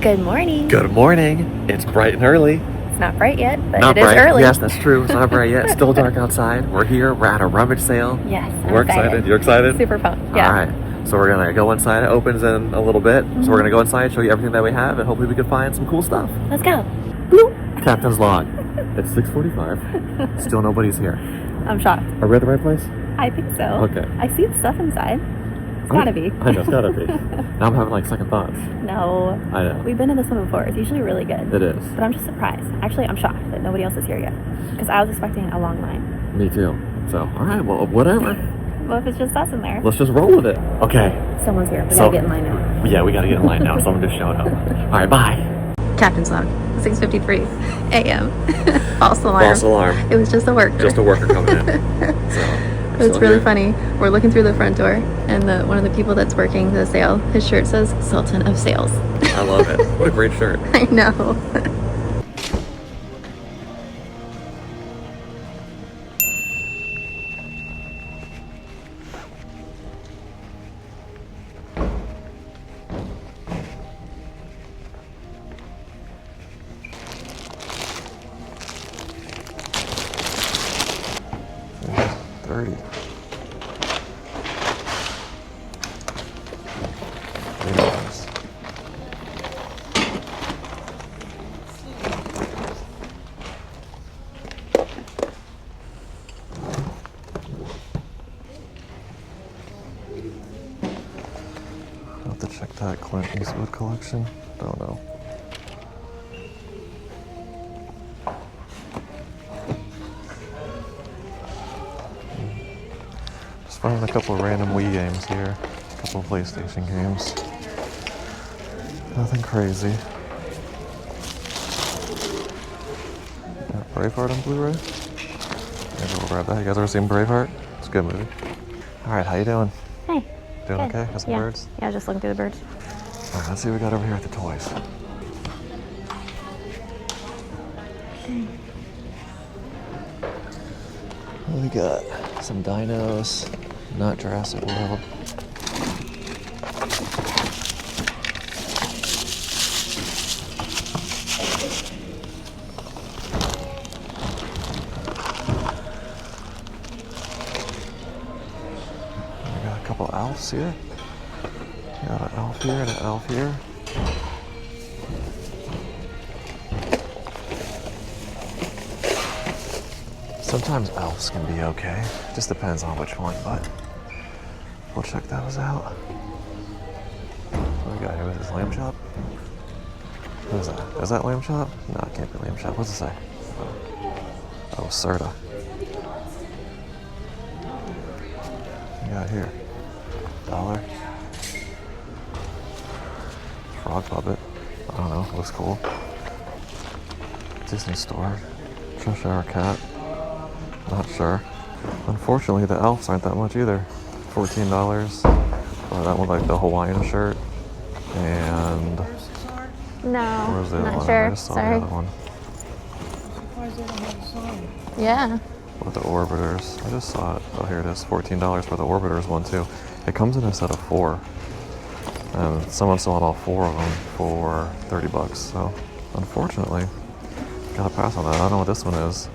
Good morning. Good morning. It's bright and early. It's not bright yet, but not it bright. is early. Yes, that's true. It's not bright yet. It's still dark outside. We're here. We're at a rummage sale. Yes, We're excited. You're excited? Super pumped. Yeah. All right. So we're going to go inside. It opens in a little bit. So we're going to go inside, show you everything that we have, and hopefully we can find some cool stuff. Let's go. Bloop. Captain's log. It's 6:45. Still nobody's here. I'm shocked. Are we at the right place? I think so. Okay. I see the stuff inside. It's gotta be. I know, it's gotta be. Now I'm having like second thoughts. No. I know. We've been to this one before. It's usually really good. It is. But I'm just surprised. Actually, I'm shocked that nobody else is here yet. Because I was expecting a long line. Me too. So, all right, well, whatever. Well, if it's just us in there. Let's just roll with it. Okay. Someone's here. We gotta get in line now. Yeah, we gotta get in line now. Someone just showed up. All right, bye. Captain's log. 6:53 a.m. False alarm. False alarm. It was just a worker. Just a worker coming in. So. It's really funny. We're looking through the front door, and one of the people that's working the sale, his shirt says Sultan of Sales. I love it. What a great shirt. I know. I'll have to check that Clint Eastwood collection. Don't know. Just finding a couple of random Wii games here. A couple of PlayStation games. Nothing crazy. Got Braveheart on Blu-ray. Maybe we'll grab that. You guys ever seen Braveheart? It's a good movie. Alright, how you doing? Hey. Doing Good. okay? Got some birds? Yeah, just looking through the birds. Alright, let's see what we got over here at the toys. We got some dinos, not Jurassic World. We got a couple elves here. Got an elf here and an elf here. Sometimes elves can be okay. Just depends on which one, but we'll check those out. What do we got here? Is this lamb chop? What is that? Is that lamb chop? No, it can't be lamb chop. What's it say? Oh, Serta. What we got here? $1. Frog puppet. I don't know. Looks cool. Disney store. Cheshire cat. Not sure. Unfortunately, the elves aren't that much either. $14. That one, like the Hawaiian shirt. And No, where's the other not one? sure. I just saw Sorry. the other one. Yeah. With the orbiters. I just saw it. Oh, here it is. $14 for the orbiters one too. It comes in a set of 4. And someone's selling all 4 of them for $30. So, unfortunately, gotta pass on that. I don't know what this one is.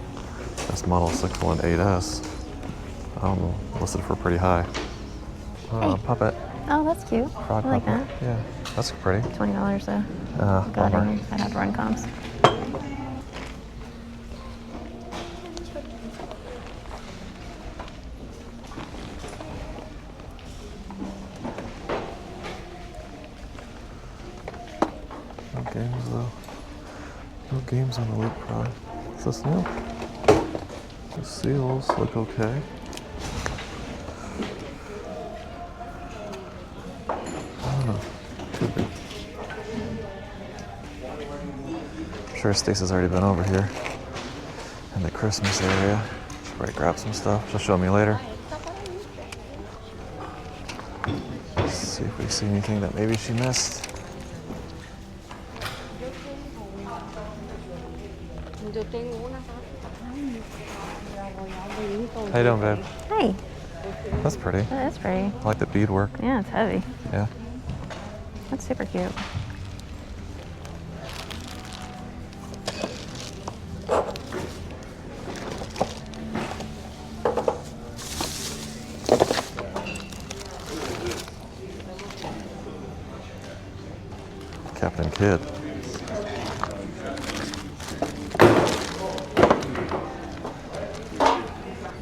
This model 618S. I don't know. Listed for pretty high. Hey. Puppet. Oh, that's cute. Frog I like puppet. that. Yeah, that's pretty. $20 though. Bummer. God, I'd have to run comps. No games though. No games on the Loop Pro. Is this new? The seals look okay. I don't know. Too big. I'm sure Stacey's already been over here in the Christmas area. Should probably grab some stuff. She'll show me later. Let's see if we see anything that maybe she missed. How you doing, babe? Hey. That's pretty. That is pretty. I like the beadwork. Yeah, it's heavy. Yeah. That's super cute. Captain Kidd.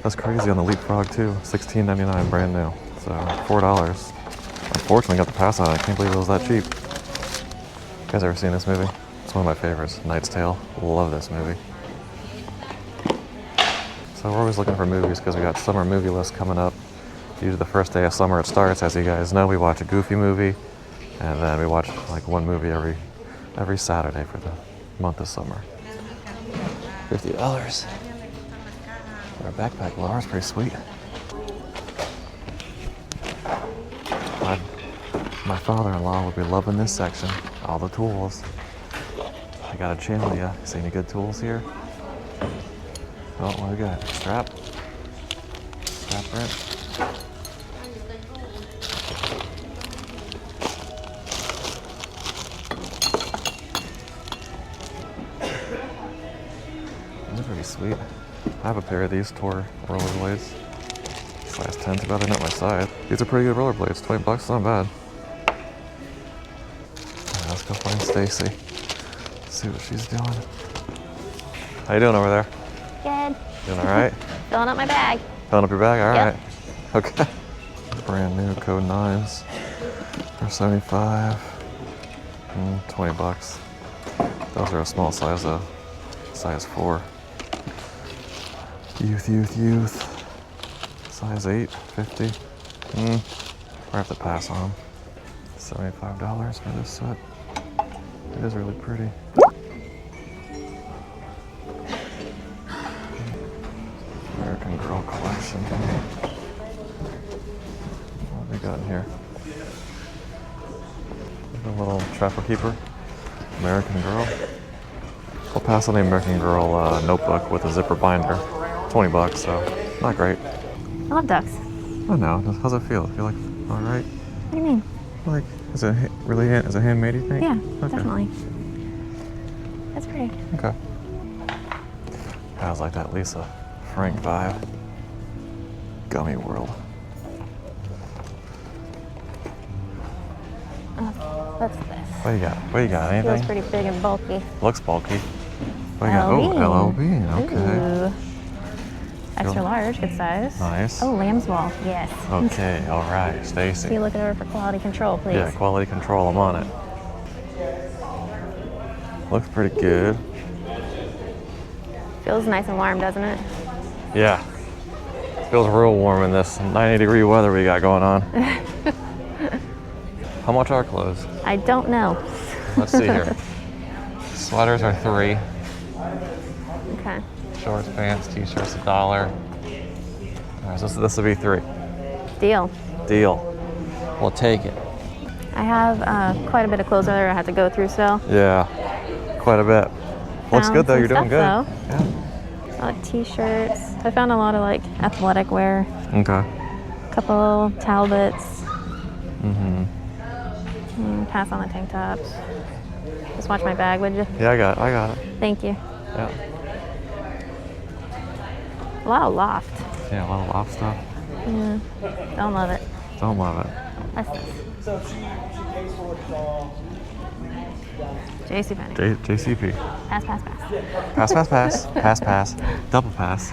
That's crazy on the Leapfrog too. $16.99 brand new. So $4. Unfortunately, got the pass on it. I can't believe it was that cheap. You guys ever seen this movie? It's one of my favorites. Knight's Tale. Love this movie. So we're always looking for movies because we got summer movie list coming up. Usually the first day of summer it starts. As you guys know, we watch a Goofy movie, and then we watch like one movie every Saturday for the month of summer. $50 for a backpack. Well, ours pretty sweet. My father-in-law would be loving this section. All the tools. I gotta channel ya. See any good tools here? Oh, what do we got? Strap wrench. These are pretty sweet. I have a pair of these Tour rollerblades. Size 10's about enough my size. These are pretty good rollerblades. $20, not bad. Alright, let's go find Stacy. See what she's doing. How you doing over there? Good. Doing all right? Filling up my bag. Filling up your bag? All Yep. right. Okay. Brand new Code 9s for 75. $20. Those are a small size though. Size 4. Youth. Size 8, 50. I have to pass on. $75 for this set. It is really pretty. American Girl collection. What have we got in here? A little Trapper Keeper. American Girl. I'll pass on the American Girl notebook with a zipper binder. $20, so not great. I love ducks. I know. How's it feel? Feel like all right? What do you mean? Like, is it handmade? You think? Yeah, Okay. definitely. That's pretty. Okay. I was like that Lisa Frank vibe. Gummy World. What's this? What do you got? What do you got? Anything? Feels pretty big and bulky. Looks bulky. What do you got? Oh, LL Bean. Okay. Ooh. Extra large, good size. Nice. Oh, lamb's wool. Yes. Okay. All right, Stacy. Be looking over for quality control, please. Yeah, quality control. I'm on it. Looks pretty good. Feels nice and warm, doesn't it? Yeah. Feels real warm in this 90-degree weather we got going on. How much are clothes? I don't know. Let's see here. Sweaters are $3. Okay. Shorts, pants, t-shirts $1. All right, so this will be $3. Deal. Deal. We'll take it. I have quite a bit of clothes there I had to go through still. Yeah, quite a bit. Looks Found good though. some You're doing good. stuff, Yeah. A lot of t-shirts. I found a lot of like athletic wear. Okay. Couple Talbots. Mm-hmm. Pass on the tank tops. Just watch my bag, would you? Yeah, I got it. Thank you. Yeah. A lot of loft. Yeah, a lot of loft stuff. Yeah. Don't love it. Don't love it. What's this? JCPenney. JCP. Pass. Pass. Double pass.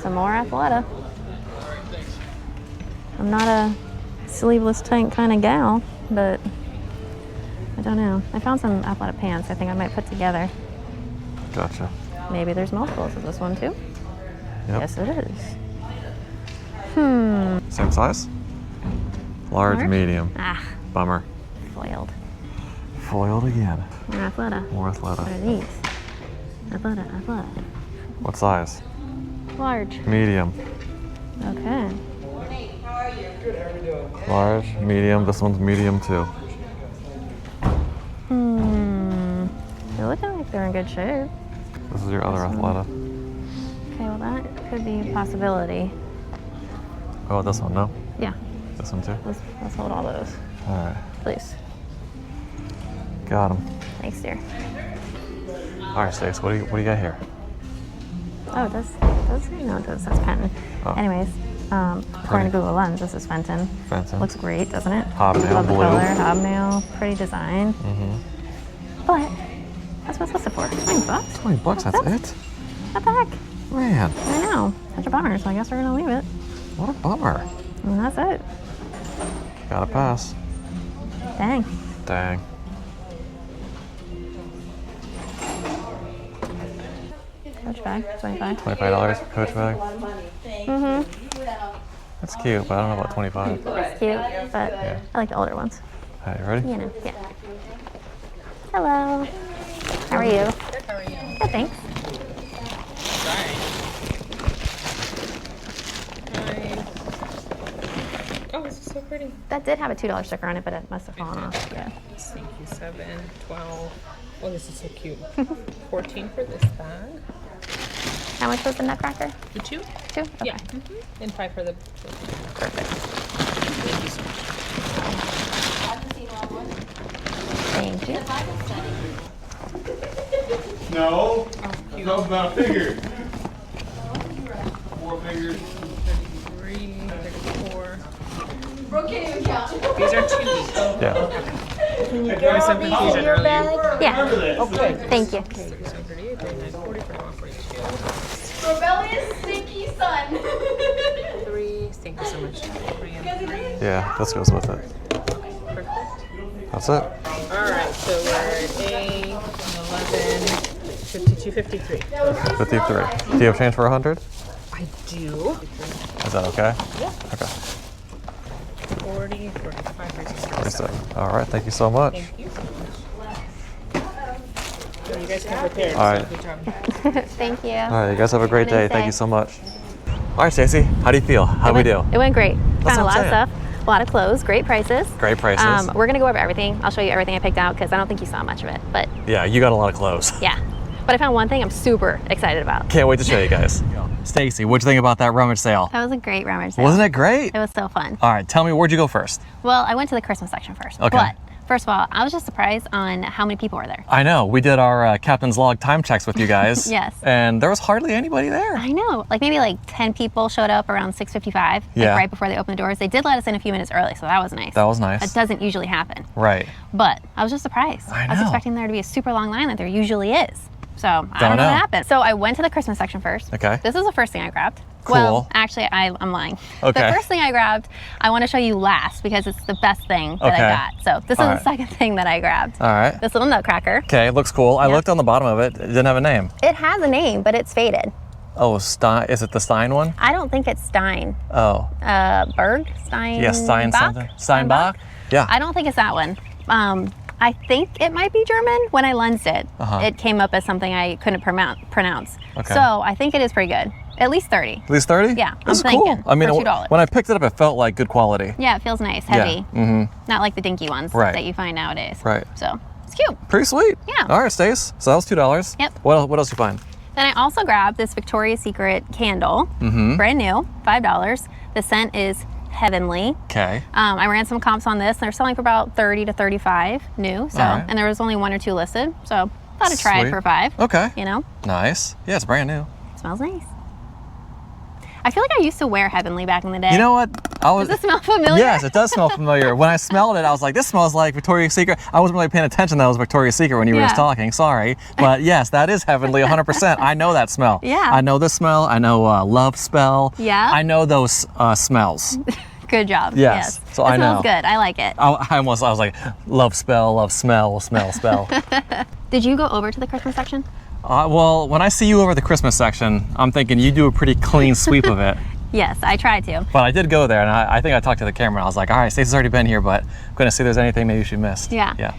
Some more Athleta. I'm not a sleeveless tank kind of gal, but I don't know. I found some Athleta pants I think I might put together. Gotcha. Maybe there's multiples of this one too? Yep. Yes, it is. Same size? Large, Large? medium. Ah, Bummer. foiled. Foiled again. More Athleta. More What are Athleta. these? Athleta. What size? Large. Medium. Okay. Large, medium. This one's medium too. They're looking like they're in good shape. This is your other Athleta. Okay, well that could be a possibility. Oh, this one, no? Yeah, This one too? let's hold all those, All right. please. Got him. Thanks, dear. All right, Stace, what do you got here? Oh, it does say no, it does. That's patent. Oh. Anyways, According to Google Lens, this is Fenton. Fenton. Looks great, doesn't it? Hobnail Love the blue. color, hobnail, pretty design. But that's what it's listed for. 20 bucks. 20 bucks, that's it? What the heck? Man, I know. Such a bummer, so I guess we're gonna leave it. what a bummer. And that's it. Gotta pass. Dang. Dang. Coach bag, 25. $25 for Coach bag. Mm-hmm. That's cute, but I don't know about 25. It's cute, but I like the older ones. Hey, you ready? You know, yeah. Hello. How are you? Good, how are you? Good, thanks. Oh, this is so pretty. That did have a $2 sticker on it, but it must have fallen off. Yeah. Thank you. 7, 12. Oh, this is so cute. 14 for this bag. How much was the nutcracker? The 2? 2? Okay. Yeah. And 5 for the. Perfect. Thank you so much. Thank you. No. Oh, cute. Talk about figures. 4 figures. 33, 34. Brooke can't even count. These are 2 each. Yeah. There's some confusion earlier. Yeah. Okay. Thank you. 37, 38, 39, 40, 41, 42. Rebellious, stinky son. 3. Thank you so much. 3 and 3. Yeah, this goes with it. Perfect. That's it. All right, so we're at 8, 11, 52, 53. 53. Do you have change for 100? I do. Is that okay? Yeah. Okay. 40, 45, 46, 47. All right, thank you so much. Thank you so much. So you guys can prepare. All right. Good job. Thank you. All right, you guys have a great day. Nice Thank day. you so much. All right, Stacey, how do you feel? How'd we do? It went great. Found what a I'm lot of saying. stuff, a lot of clothes, great prices. Great prices. We're gonna go over everything. I'll show you everything I picked out because I don't think you saw much of it, but Yeah, you got a lot of clothes. yeah. But I found one thing I'm super excited about. Can't wait to show you guys. Stacey, what'd you think about that rummage sale? That was a great rummage sale. Wasn't it great? It was so fun. All right, tell me, where'd you go first? Well, I went to the Christmas section first. Okay. But first of all, I was just surprised on how many people were there. I know, we did our captain's log time checks with you guys. Yes. And there was hardly anybody there. I know, like maybe like 10 people showed up around 6:55, Yeah. like right before they opened the doors. They did let us in a few minutes early, so that was nice. That was nice. That doesn't usually happen. Right. But I was just surprised. I was know. expecting there to be a super long line that there usually is. So I Don't don't know know. what happened. So I went to the Christmas section first. Okay. This is the first thing I grabbed. Cool. Well, actually, I'm lying. Okay. The first thing I grabbed, I want to show you last because it's the best thing that Okay. I got. So this is All the right. second thing that I grabbed. All right. This little nutcracker. Okay, looks cool. I Yeah. looked on the bottom of it. It didn't have a name. It has a name, but it's faded. Oh, Stein. Is it the Stein one? I don't think it's Stein. Oh. Berg? Stein? Yeah, Stein Bach? something. Steinbach? Yeah. I don't think it's that one. I think it might be German. When I lensed it, it came up as something I couldn't pronounce. Okay. So I think it is pretty good. At least 30. At least 30? Yeah, That's I'm cool. thinking, I mean, for $2. when I picked it up, it felt like good quality. Yeah, it feels nice, heavy. Yeah. Not like the dinky ones Right. that you find nowadays. Right. So it's cute. Pretty sweet. Yeah. All right, Stace. So that was $2. Yep. What else you find? Then I also grabbed this Victoria's Secret candle, Mm-hmm. brand new, $5. The scent is Heavenly. Okay. I ran some comps on this. They're selling for about 30 to 35 new. So, All right. and there was only 1 or 2 listed. So thought I'd try it Sweet. for 5. Okay. You know, Nice. Yeah, it's brand new. it smells nice. I feel like I used to wear Heavenly back in the day. You know what? Does it smell familiar? Yes, it does smell familiar. When I smelled it, I was like, this smells like Victoria's Secret. I wasn't really paying attention that it was Victoria's Secret when you were just Yeah. talking. Sorry. But yes, that is Heavenly 100%. I know that smell. Yeah. I know the smell. I know Love Spell. Yeah? I know those smells. Good job. Yes. So it I know. smells good. I like it. I was like, love spell, love smell, spell. Did you go over to the Christmas section? Well, when I see you over the Christmas section, I'm thinking you do a pretty clean sweep of it. Yes, I tried to. But I did go there, and I think I talked to the camera. I was like, all right, Stacey's already been here, but I'm going to see if there's anything maybe she missed. Yeah. Yeah.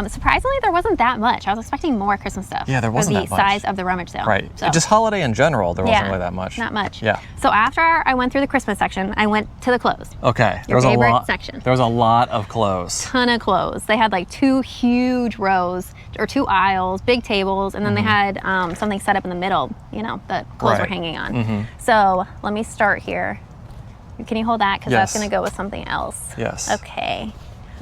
Surprisingly, there wasn't that much. I was expecting more Christmas stuff. Yeah, there wasn't for that the much. size of the rummage sale. Right. So, Just holiday in general, there wasn't yeah, really that much. Not much. Yeah. So after I went through the Christmas section, I went to the clothes. Okay. Your favorite section. There was a lot of clothes. Ton of clothes. They had like 2 huge rows or 2 aisles, big tables, and then they had something set up in the middle, you know, that clothes were Right. hanging on. So let me start here. Can you hold that? Because that's Yes. going to go with something else. Yes. Okay.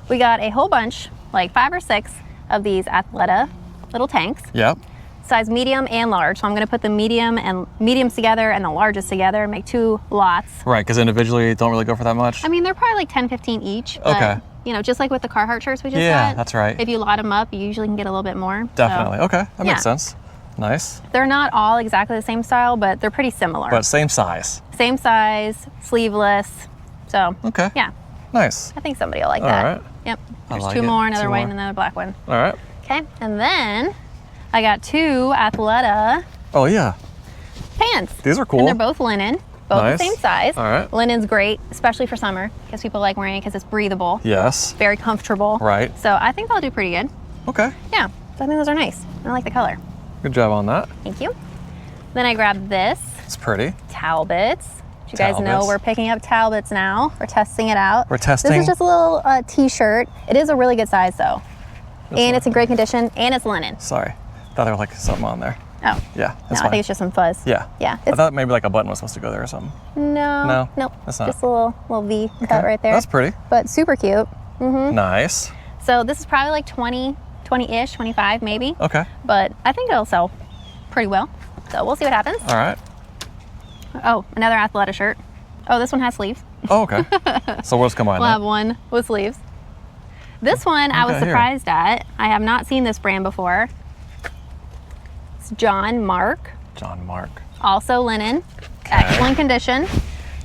We got a whole bunch, like 5 or 6 of these Athleta little tanks. Yep. size medium and large. So I'm gonna put the mediums together and the largest together, make 2 lots. Right, because individually don't really go for that much. I mean, they're probably like 10, 15 each. But, Okay. you know, just like with the Carhartt shirts we just Yeah, got. that's right. If you lot them up, you usually can get a little bit more. Definitely. So, Okay, that yeah. makes sense. Nice. They're not all exactly the same style, but they're pretty similar. But same size. Same size, sleeveless. So, Okay. yeah, Nice. I think somebody will like All that. right. Yep. There's like 2 it. more, another 2 white more. and another black one. All right. Okay, and then I got 2 Athleta Oh yeah. pants. These are cool. And they're both linen, both Nice. the same size. All right. Linen's great, especially for summer, because people like wearing it because it's breathable, Yes. very comfortable. Right. So I think they'll do pretty good. Okay. Yeah, so I think those are nice. I like the color. Good job on that. Thank you. Then I grabbed this, It's pretty. Talbots. You guys know Talbots. we're picking up Talbots now. We're testing it out. We're testing. This is just a little t-shirt. It is a really good size though. And it's in great condition and it's linen. Sorry. Thought there was like something on there. Oh. Yeah, No, that's I fine. think it's just some fuzz. Yeah. Yeah. I thought maybe like a button was supposed to go there or something. No. No, Nope. that's not. Just a little V cut right there. That's pretty. But super cute. Nice. So this is probably like 20-ish, 25 maybe. Okay. But I think it'll sell pretty well. So we'll see what happens. All right. Oh, another Athleta shirt. Oh, this one has sleeves. Oh, okay. So we'll just combine We'll have that. one with sleeves. This one I was Okay, here. surprised at. I have not seen this brand before. It's John Mark, John Mark. also linen, excellent condition.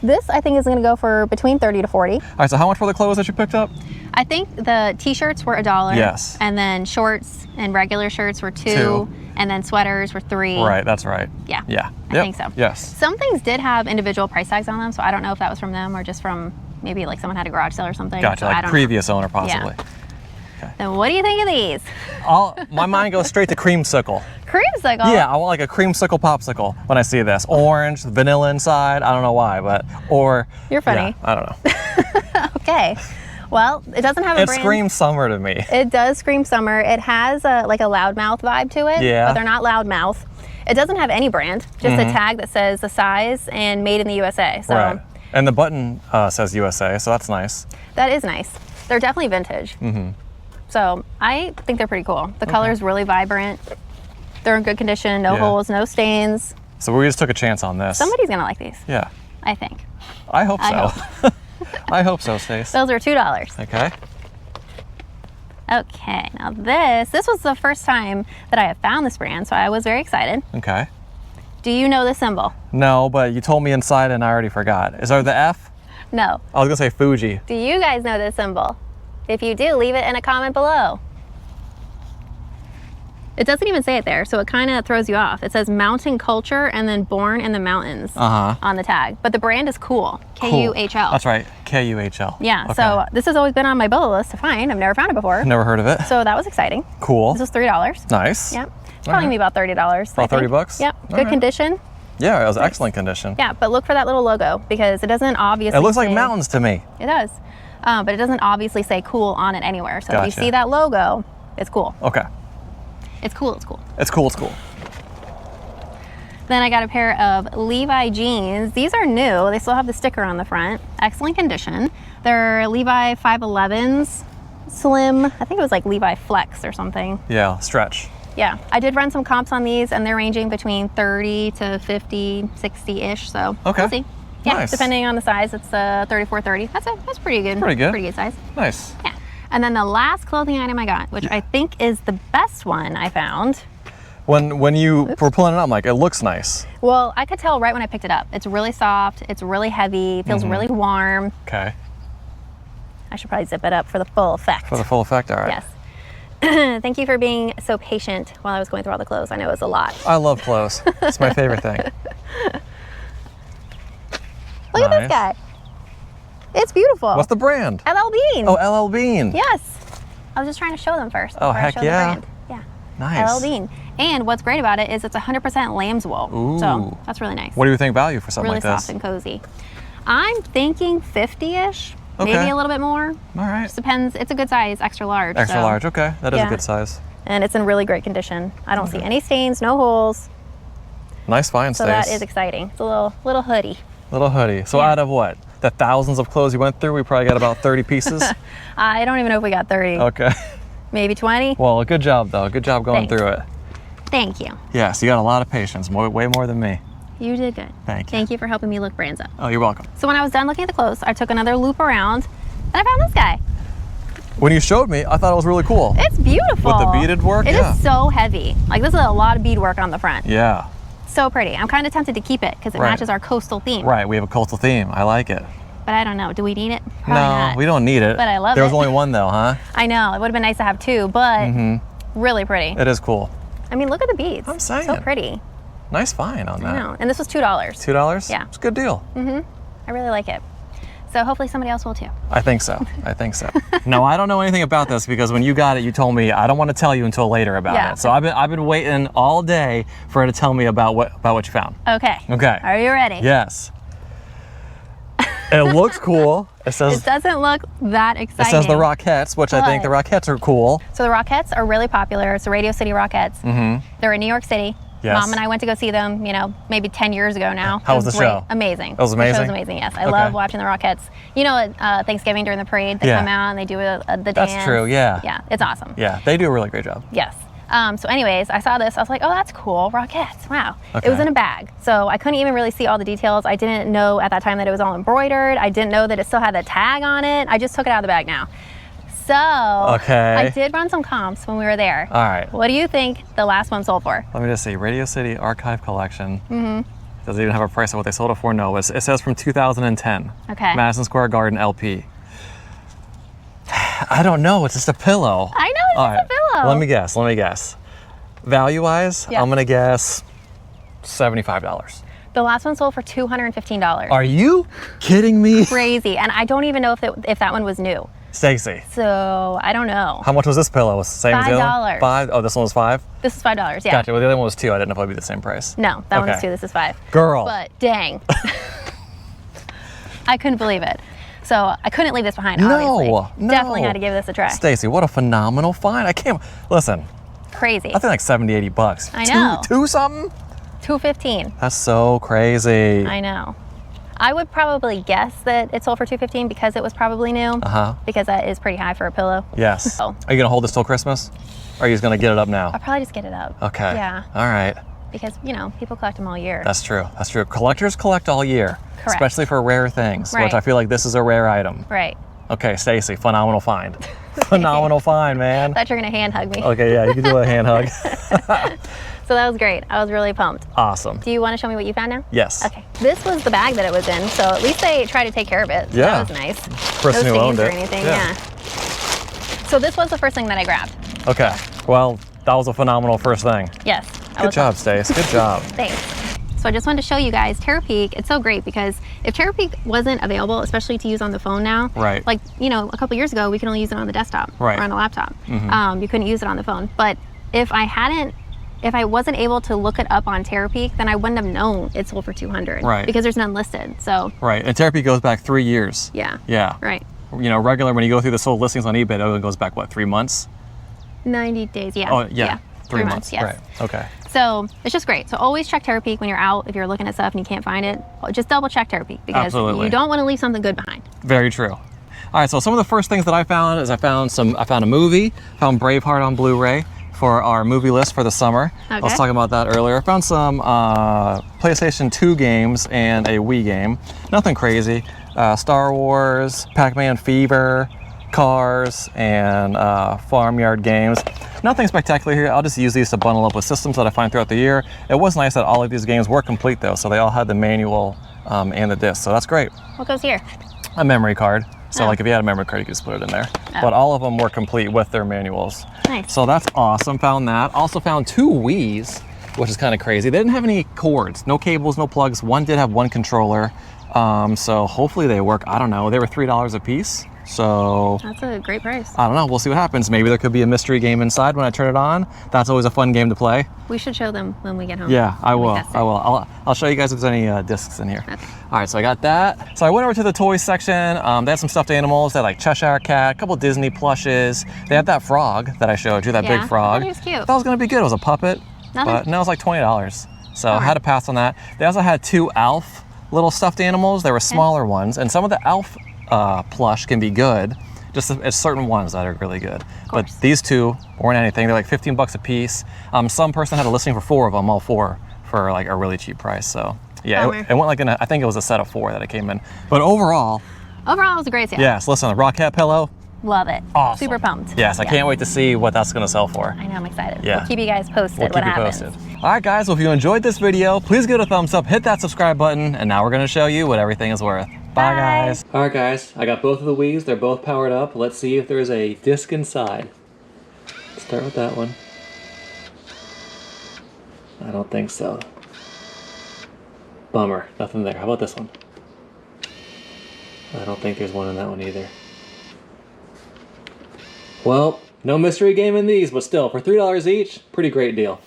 This I think is gonna go for between 30 to 40. All right, so how much were the clothes that you picked up? I think the t-shirts were $1. Yes. And then shorts and regular shirts were 2. 2. And then sweaters were 3. Right, that's right. Yeah. Yeah. I Yep. think so. Yes. Some things did have individual price tags on them, so I don't know if that was from them or just from maybe like someone had a garage sale or something. Gotcha, So I like don't previous owner possibly. Then what do you think of these? My mind goes straight to creamsicle. Creamsicle? Yeah, I want like a creamsicle popsicle when I see this. Orange, vanilla inside. I don't know why, or You're funny. Yeah, I don't know. Okay. Well, it doesn't have a It brand. screams summer to me. It does scream summer. It has like a loudmouth vibe to it. Yeah. But they're not loudmouth. It doesn't have any brand, just a tag that says the size and made in the USA. So Right. And the button says USA, so that's nice. that is nice. They're definitely vintage. So I think they're pretty cool. The color's really vibrant. They're in good condition, no Yeah. holes, no stains. So we just took a chance on this. Somebody's gonna like these, Yeah. I think. I hope I so. I hope so, Stace. Those are $2. Okay. Okay, now this was the first time that I have found this brand, so I was very excited. Okay. Do you know the symbol? No, but you told me inside and I already forgot. Is there the F? No. I was gonna say Fuji. Do you guys know this symbol? If you do, leave it in a comment below. It doesn't even say it there, so it kind of throws you off. It says Mountain Culture and then Born in the Mountains on the tag. But the brand is Cool. K-U-H-L. That's right. K-U-H-L. Yeah, Okay. so this has always been on my bucket list to find. I've never found it before. Never heard of it. So that was exciting. Cool. This was $3. Nice. Yep. It's probably gonna be about $30. About 30 bucks? Yep. All Good right. condition. Yeah, it was excellent condition. Yeah, but look for that little logo because it doesn't obviously It looks like say- mountains to me. It does. But it doesn't obviously say Cool on it anywhere. So if you Gotcha. see that logo, it's cool. Okay. It's cool, it's cool. It's cool, it's cool. Then I got a pair of Levi jeans. These are new. They still have the sticker on the front. Excellent condition. They're Levi 511s, slim. I think it was like Levi Flex or something. Yeah, stretch. Yeah, I did run some comps on these and they're ranging between 30 to 50, 60-ish. So Okay. we'll see. Yeah, Nice. depending on the size, it's 34-30. That's pretty good. Pretty good. Pretty good size. Nice. Yeah. And then the last clothing item I got, which I think is the best one I found. When you were pulling it up, I'm like, it looks nice. Well, I could tell right when I picked it up. It's really soft, it's really heavy, feels really warm. Okay. I should probably zip it up for the full effect. For the full effect, all right. Yes. Thank you for being so patient while I was going through all the clothes. I know it was a lot. I love clothes. It's my favorite thing. Look at this guy. It's beautiful. What's the brand? LL Bean. Oh, LL Bean. Yes. I was just trying to show them first. Oh, before I heck showed yeah. The brand. Yeah. Nice. LL Bean. And what's great about it is it's 100% lamb's wool. Ooh. So that's really nice. What do you think value for something Really like soft this? and cozy. I'm thinking 50-ish, Okay. maybe a little bit more. All right. Just depends. It's a good size, extra large. Extra so- large. Okay. That is Yeah. a good size. And it's in really great condition. I don't see any stains, no holes. Nice find, So Stace. that is exciting. It's a little hoodie. Little hoodie. So Yeah. out of what? The thousands of clothes you went through, we probably got about 30 pieces. I don't even know if we got 30. Okay. Maybe 20. Well, good job though. Good job going Thanks. through it. Thank you. Yes, you got a lot of patience, way more than me. You did good. Thank you. Thank you for helping me look brands up. Oh, you're welcome. So when I was done looking at the clothes, I took another loop around and I found this guy. When you showed me, I thought it was really cool. It's beautiful. With the beaded work? It Yeah. is so heavy. Like this is a lot of beadwork on the front. Yeah. So pretty. I'm kind of tempted to keep it because it Right. matches our coastal theme. Right, we have a coastal theme. I like it. But I don't know. Do we need it? Probably No, not. we don't need it. But I love There was it. only one though, huh? I know. It would have been nice to have two, but really pretty. It is cool. I mean, look at the beads. I'm saying. So pretty. Nice find on I that. know. And this was $2. $2? Yeah. It's a good deal. I really like it. So hopefully somebody else will too. I think so. I think so. No, I don't know anything about this because when you got it, you told me I don't want to tell you until later about Yeah. it. So I've been waiting all day for her to tell me about what you found. Okay. Okay. Are you ready? Yes. It looks cool. It It says doesn't look that it exciting. says the Rockettes, which I think the But- Rockettes are cool. So the Rockettes are really popular. It's the Radio City Rockettes. They're in New York City. Yes. Mom and I went to go see them, you know, maybe 10 years ago now. How It was the great. show? Amazing. It was The show amazing? was amazing, yes. I Okay. love watching the Rockettes. You know, at Thanksgiving during the parade, they Yeah. come out and they do the That's dance. true, yeah. Yeah, it's awesome. Yeah, they do a really great job. Yes. So anyways, I saw this. I was like, oh, that's cool. Rockettes. Wow. Okay. It was in a bag. So I couldn't even really see all the details. I didn't know at that time that it was all embroidered. I didn't know that it still had the tag on it. I just took it out of the bag now. So Okay. I did run some comps when we were there. All right. What do you think the last one sold for? Let me just see. Radio City Archive Collection. Does it even have a price of what they sold it for? No. It says from 2010. Okay. Madison Square Garden LP. I don't know. It's just a pillow. I know it's All just a pillow. Let me guess. Value-wise, Yeah. I'm going to guess $75. The last one sold for $215. Are you kidding me? Crazy. And I don't even know if that one was new. Stacy, So I don't know. how much was this pillow? Was it the same as the other one? $5. $5? Oh, this one was $5? This is $5. Yeah. Gotcha. Well, the other one was $2. I didn't know if it would be the same price. No, that one was Okay. $2. This is $5. Girl. But dang. I couldn't believe it. So I couldn't leave this behind, No, obviously. no. Definitely had to give this a try. Stacy, what a phenomenal find. I can't, listen, Crazy. I think like 70, 80 bucks. I know. Two something? $215. That's so crazy. I know. I would probably guess that it sold for $215 because it was probably new. Uh-huh. Because that is pretty high for a pillow. Yes. So Are you going to hold this till Christmas? Or are you just going to get it up now? I'll probably just get it up. Okay. Yeah. All right. Because, you know, people collect them all year. That's true. That's true. Collectors collect all year. Correct. Especially for rare things, which Right. I feel like this is a rare item. Right. Okay, Stacy, phenomenal find. Phenomenal find, man. I thought you were going to hand hug me. Okay, yeah, you can do a hand hug. So that was great. I was really pumped. Awesome. Do you want to show me what you found now? Yes. Okay. This was the bag that it was in, so at least they tried to take care of it. So Yeah. That was nice. Person no who owned stains or it. anything. Yeah. Yeah. So this was the first thing that I grabbed. Okay. Well, that was a phenomenal first thing. Yes. I Good was job, Stace. Good job. Thanks. So I just wanted to show you guys Terra Peak. It's so great because if Terra Peak wasn't available, especially to use on the phone now, Right. like, you know, a couple years ago, we could only use it on the desktop Right. or on a laptop. You couldn't use it on the phone. But if I wasn't able to look it up on Terra Peak, then I wouldn't have known it sold for $200. Right. Because there's none listed. So Right. And therapy goes back 3 years. yeah. Yeah. Right. You know, regular when you go through the sold listings on eBay, it only goes back, what, 3 months? 90 days, yeah. Oh, yeah. 3 months, yes. Right. Okay. So it's just great. So always check Terra Peak when you're out. If you're looking at stuff and you can't find it, just double check Terra Peak because Absolutely. you don't want to leave something good behind. Very true. All right, so some of the first things that I found is I found a movie, found Braveheart on Blu-ray for our movie list for the summer. I was Okay. talking about that earlier. I found some PlayStation 2 games and a Wii game. Nothing crazy. Star Wars, Pac-Man Fever, Cars, and Farmyard games. Nothing spectacular here. I'll just use these to bundle up with systems that I find throughout the year. It was nice that all of these games were complete though, so they all had the manual and the disc, so that's great. What goes here? A memory card. So Oh. like if you had a memory card, you could just put it in there. Oh. But all of them were complete with their manuals. Nice. So that's awesome, found that. Also found 2 Wiis, which is kind of crazy. They didn't have any cords, no cables, no plugs. One did have one controller. So hopefully they work. I don't know, they were $3 a piece. So That's a great price. I don't know, we'll see what happens. Maybe there could be a mystery game inside when I turn it on. That's always a fun game to play. We should show them when we get home. Yeah, I when we will. test it. I will. I'll show you guys if there's any discs in here. Okay. All right, so I got that. So I went over to the toys section. They had some stuffed animals. They had like Cheshire Cat, a couple Disney plushes. They had that frog that I showed you, that Yeah, big frog. I thought he was cute. Thought it was gonna be good. It was a puppet, Nothing. but no, it was like $20. So I Alright. had to pass on that. They also had 2 Alf little stuffed animals. They were smaller ones, and some of the Alf plush can be good. Just it's certain ones that are really good. But course. these two weren't anything. They're like 15 bucks a piece. Some person had a listing for 4 of them, all 4, for like a really cheap price. So yeah, Bummer. it went like I think it was a set of 4 that it came in. But overall, Overall, it was a great sale. yes, listen, the rock cat pillow, Love it. awesome. Super pumped. Yes, I can't wait to see what that's gonna sell for. I know, I'm excited. Yeah. We'll keep you guys posted We'll what keep you happens. posted. All right, guys, well, if you enjoyed this video, please give it a thumbs up, hit that subscribe button, and now we're gonna show you what everything is worth. Bye, Bye. guys. All right, guys, I got both of the Wii's. They're both powered up. Let's see if there's a disc inside. Let's start with that one. I don't think so. Bummer, nothing there. How about this one? I don't think there's one in that one either. Well, no mystery game in these, but still, for $3 each, pretty great deal.